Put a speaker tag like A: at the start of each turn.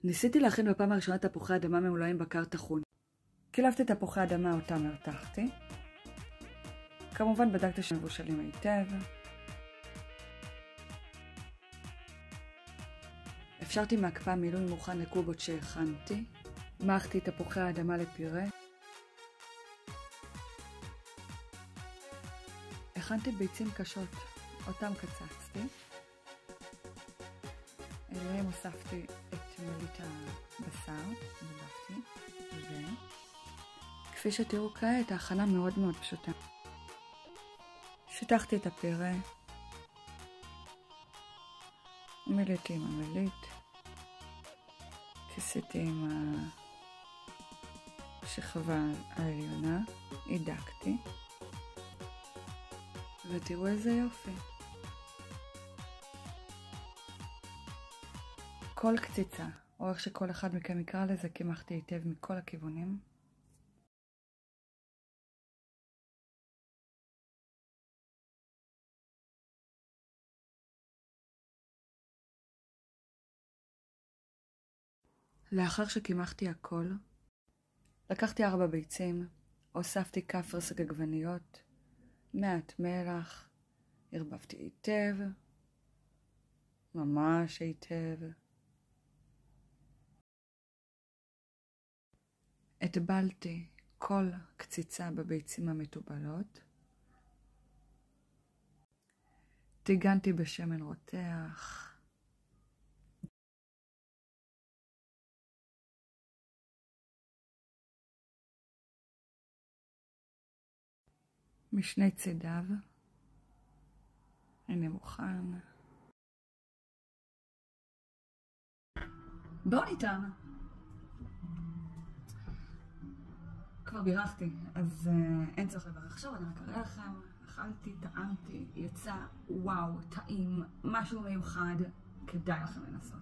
A: ניסיתי להכין בפעם הראשונה תפוחי אדמה ממולאים בקר טחון. קילפתי תפוחי אדמה אותם הרתחתי. כמובן בדקתי שהם מבושלים היטב. אפשרתי מהקפאה מילוי מוכן לקובות שהכנתי. מעכתי תפוחי האדמה לפירה. הכנתי ביצים קשות, אותם קצצתי. אליהם הוספתי את מלית הבשר, נדבתי, וכפי שתראו כעת, ההכנה מאוד מאוד פשוטה. שיטחתי את הפירה, מילאתי עם המלית, כיסיתי עם השכבה העליונה, הידקתי, ותראו איזה יופי. כל קציצה, או איך שכל אחד מכם יקרא לזה, קימחתי היטב מכל הכיוונים. לאחר שקימחתי הכל, לקחתי 4 ביצים, הוספתי כף רסק עגבניות, מעט מלח, ערבבתי היטב, ממש היטב. הטבלתי כל קציצה בביצים המטובלות. טיגנתי בשמן רותח. משני צידיו. הנה מוכן. בואו ניתן. כבר בירכתי, אז אין צורך לברך עכשיו, אני רק אראה לכם. אכלתי, טעמתי, יצא וואו, טעים, משהו מיוחד, כדאי לכם לנסות.